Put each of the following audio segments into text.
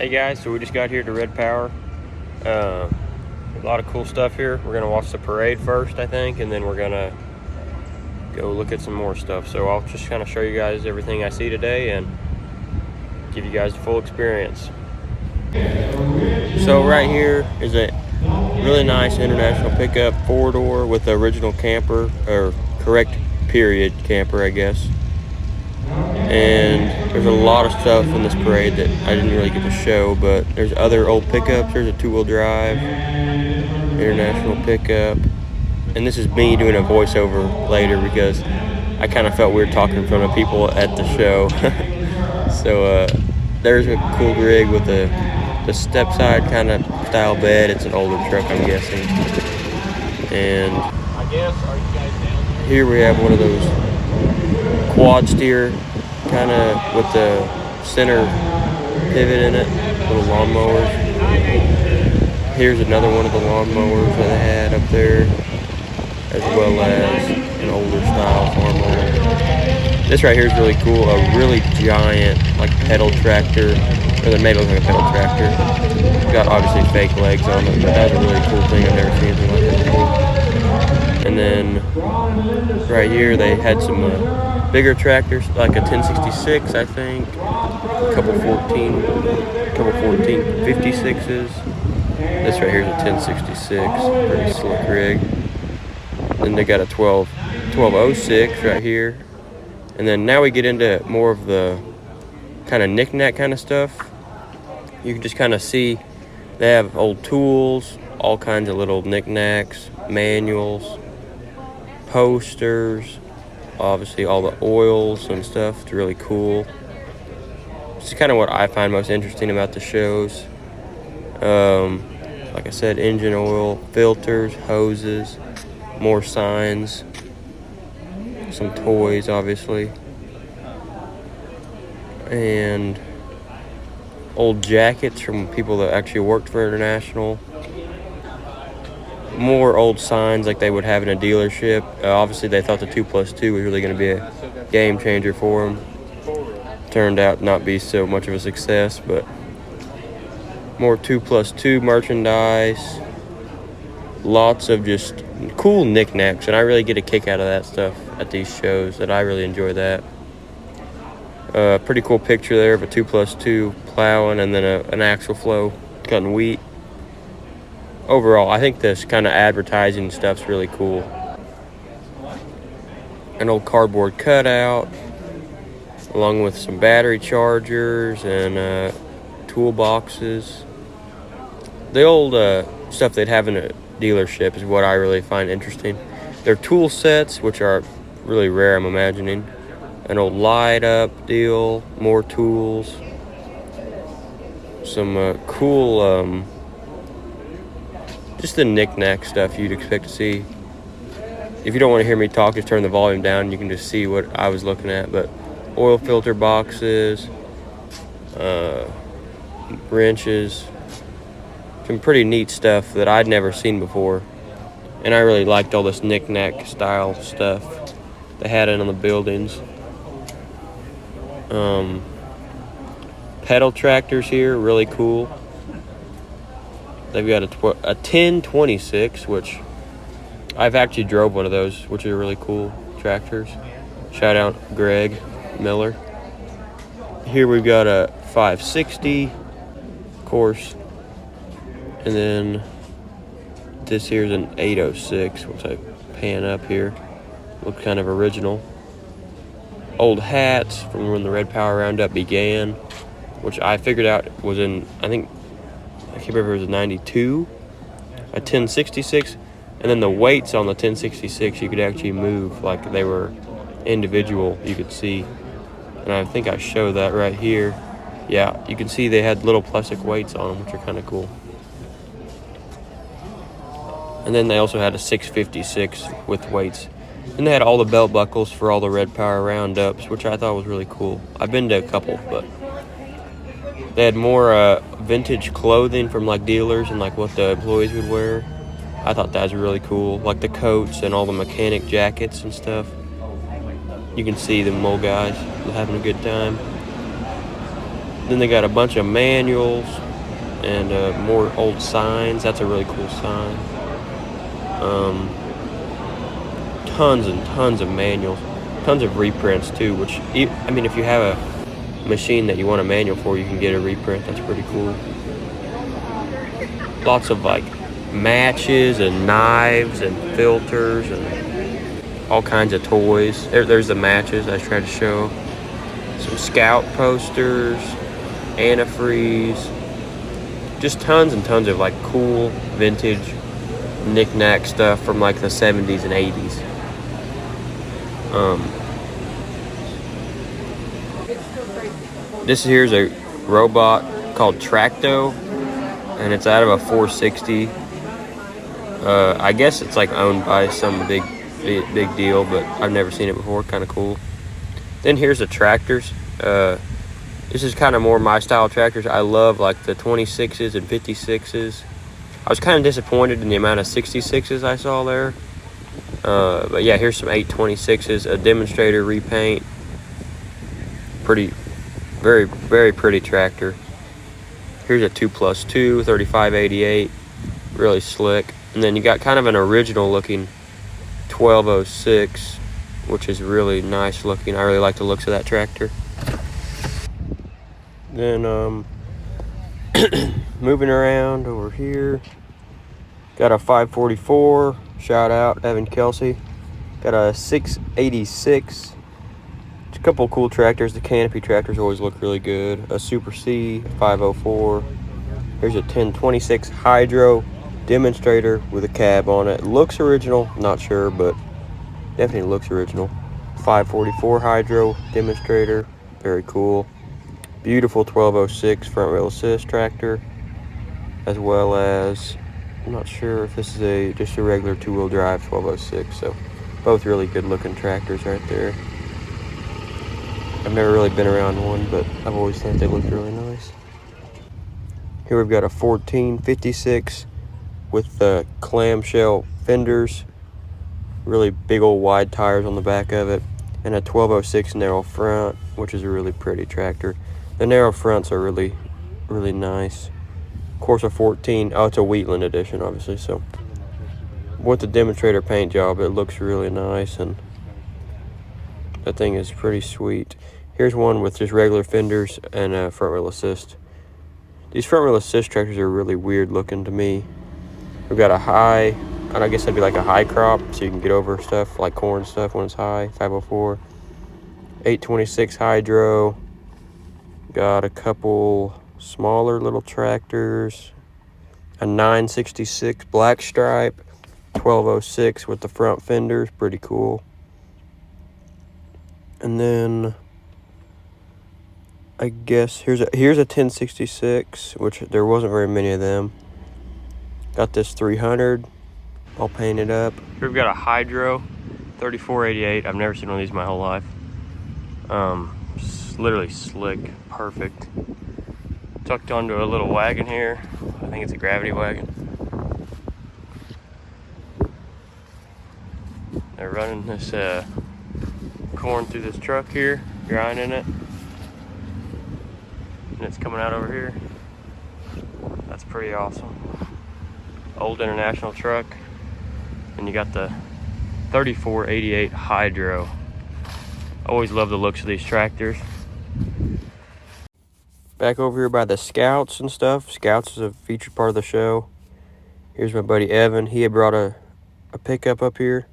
Hey guys, so we just got here to Red Power. A lot of cool stuff here. We're gonna watch the parade first, I think, and then we're gonna go look at some more stuff. So I'll just kind of show you guys everything I see today and give you guys the full experience. So right here is a really nice international pickup 4-door with the original camper, or correct period camper, I guess. And there's a lot of stuff in this parade that I didn't really get to show, but there's other old pickups. There's a 2-wheel drive international pickup, and this is me doing a voiceover later because I kind of felt weird talking in front of people at the show. So there's a cool rig with the step side kind of style bed. It's an older truck, I'm guessing. And here we have one of those quad steer kind of with the center pivot in it, little lawnmowers. Here's another one of the lawnmowers that they had up there, as well as an older style farm mower. This right here is really cool, a really giant like pedal tractor, or they're made look like a pedal tractor. It's got obviously fake legs on it, but that's a really cool thing. I've never seen anything like that before. And then right here they had some bigger tractors, like a 1066, I think, a couple 1456s. This right here is a 1066, pretty slick rig. Then they got a 1206 right here. And then now we get into more of the kind of knick-knack kind of stuff. You can just kind of see they have old tools, all kinds of little knick-knacks, manuals, posters, obviously all the oils and stuff. It's really cool. It's kind of what I find most interesting about the shows. Like I said, engine oil, filters, hoses, more signs, some toys obviously, and old jackets from people that actually worked for International. More old signs like they would have in a dealership. Obviously they thought the 2+2 was really going to be a game changer for them. Turned out not be so much of a success, but more 2+2 merchandise. Lots of just cool knickknacks, and I really get a kick out of that stuff at these shows. That I really enjoy that. Pretty cool picture there of a 2+2 plowing, and then an axle flow cutting wheat. Overall, I think this kind of advertising stuff's really cool. An old cardboard cutout, along with some battery chargers and toolboxes. The old stuff they'd have in a dealership is what I really find interesting. Their tool sets, which are really rare, I'm imagining. An old light up deal, more tools. Some cool, just the knick-knack stuff you'd expect to see. If you don't want to hear me talk, just turn the volume down. You can just see what I was looking at. But oil filter boxes, wrenches, some pretty neat stuff that I'd never seen before. And I really liked all this knick-knack style stuff they had in on the buildings. Pedal tractors here, really cool. They've got a 1026, which I've actually drove one of those, which are really cool tractors. Shout out Greg Miller. Here we've got a 560, of course. And then this here's an 806, once I pan up here. Looks kind of original. Old hats from when the Red Power Roundup began, which I figured out was in, I can't remember if it was a 92, a 1066, and then the weights on the 1066 you could actually move like they were individual, you could see. And I think I show that right here. Yeah, you can see they had little plastic weights on them, which are kind of cool. And then they also had a 656 with weights. And they had all the belt buckles for all the Red Power Roundups, which I thought was really cool. I've been to a couple, but they had more vintage clothing from like dealers and like what the employees would wear. I thought that was really cool, like the coats and all the mechanic jackets and stuff. You can see them old guys having a good time. Then they got a bunch of manuals and more old signs. That's a really cool sign. Tons and tons of manuals, tons of reprints too, which, I mean, if you have a machine that you want a manual for, you can get a reprint. That's pretty cool. Lots of like matches and knives and filters and all kinds of toys. There's the matches I tried to show. Some Scout posters, antifreeze, just tons and tons of like cool vintage knick-knack stuff from like the 70s and 80s. This here's a robot called Tracto, and it's out of a 460. I guess it's like owned by some big deal, but I've never seen it before. Kind of cool. Then here's the tractors. This is kind of more my style of tractors. I love like the 26s and 56s. I was kind of disappointed in the amount of 66s I saw there. But yeah, here's some 826s, a demonstrator repaint. Very, very pretty tractor. Here's a 2+2, 3588, really slick. And then you got kind of an original looking 1206, which is really nice looking. I really like the looks of that tractor. Then moving around over here, got a 544, shout out Evan Kelsey. Got a 686. It's a couple cool tractors. The canopy tractors always look really good. A Super C 504. Here's a 1026 Hydro demonstrator with a cab on it. Looks original, not sure, but definitely looks original. 544 Hydro demonstrator, very cool. Beautiful 1206 front wheel assist tractor, as well as, I'm not sure if this is just a regular two-wheel drive 1206. So both really good looking tractors right there. I've never really been around one, but I've always thought they looked really nice. Here we've got a 1456 with the clamshell fenders, really big old wide tires on the back of it, and a 1206 narrow front, which is a really pretty tractor. The narrow fronts are really, really nice. Of course, a 14, oh, it's a Wheatland edition, obviously, so with the demonstrator paint job, it looks really nice, and that thing is pretty sweet. Here's one with just regular fenders and a front wheel assist. These front wheel assist tractors are really weird looking to me. We've got a high, I guess that'd be like a high crop, so you can get over stuff like corn stuff when it's high, 504. 826 Hydro. Got a couple smaller little tractors. A 966 Black Stripe. 1206 with the front fenders, pretty cool. And then I guess here's a 1066, which there wasn't very many of them. Got this 300 all painted up. Here we've got a Hydro 3488. I've never seen one of these in my whole life. Literally slick, perfect. Tucked onto a little wagon here. I think it's a gravity wagon. They're running this corn through this truck here, grinding it, and it's coming out over here. That's pretty awesome. Old International truck, and you got the 3488 Hydro. Always love the looks of these tractors. Back over here by the Scouts and stuff. Scouts is a featured part of the show. Here's my buddy Evan. He had brought a pickup up here.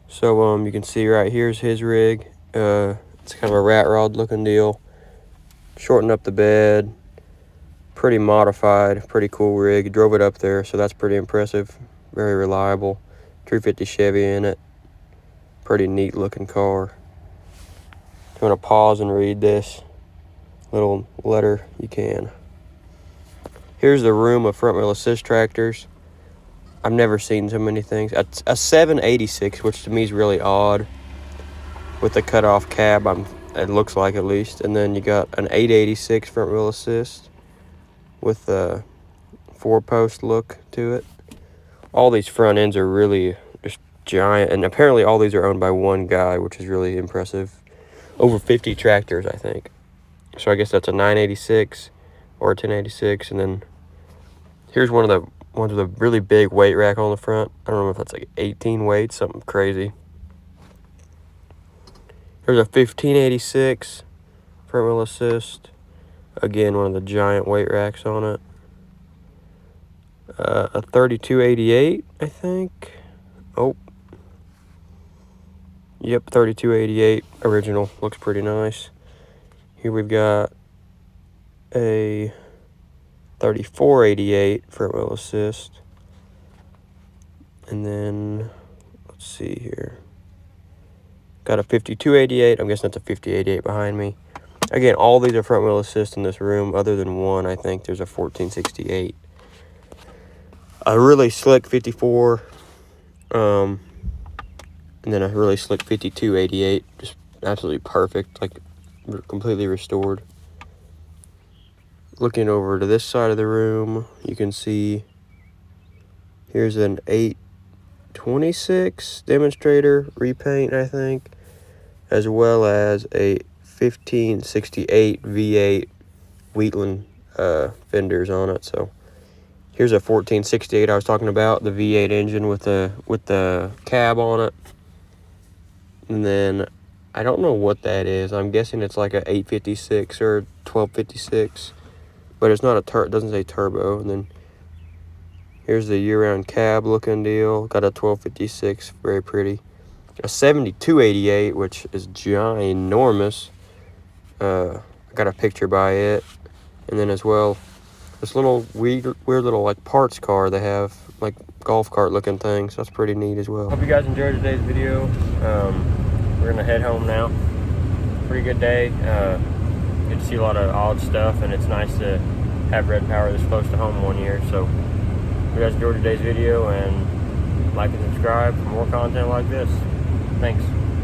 So you can see right here's his rig. It's kind of a rat rod looking deal. Shortened up the bed. Pretty modified, pretty cool rig. Drove it up there, so that's pretty impressive. Very reliable. 350 Chevy in it. Pretty neat looking car. If you want to pause and read this little letter, you can. Here's the room of front wheel assist tractors. I've never seen so many things. A 786, which to me is really odd, with the cut off cab, it looks like, at least. And then you got an 886 front wheel assist with a 4-post look to it. All these front ends are really just giant, and apparently all these are owned by one guy, which is really impressive. Over 50 tractors, I think. So I guess that's a 986 or a 1086. And then here's one of the ones with a really big weight rack on the front. I don't know if that's like 18 weights, something crazy. Here's a 1586 front wheel assist. Again, one of the giant weight racks on it. A 3288, I think. Oh. Yep, 3288 original. Looks pretty nice. Here we've got a 3488 front wheel assist. And then, let's see here. Got a 5288. I'm guessing that's a 5088 behind me. Again, all these are front wheel assist in this room, other than one, I think. There's a 1468. A really slick 54. And then a really slick 5288. Just absolutely perfect. Like, completely restored. Looking over to this side of the room, you can see here's an 826 demonstrator repaint, I think, as well as a 1568 V8 Wheatland fenders on it. So here's a 1468 I was talking about, the V8 engine with the cab on it. And then I don't know what that is. I'm guessing it's like a 856 or 1256. But it's not it doesn't say turbo. And then here's the year-round cab looking deal. Got a 1256, very pretty. A 7288, which is ginormous. I got a picture by it. And then as well, this little weird little like parts car they have, like golf cart looking thing. So that's pretty neat as well. Hope you guys enjoyed today's video. We're gonna head home now. Pretty good day. Get to see a lot of odd stuff, and it's nice to have Red Power this close to home one year. So if you guys enjoyed today's video, and like and subscribe for more content like this. Thanks.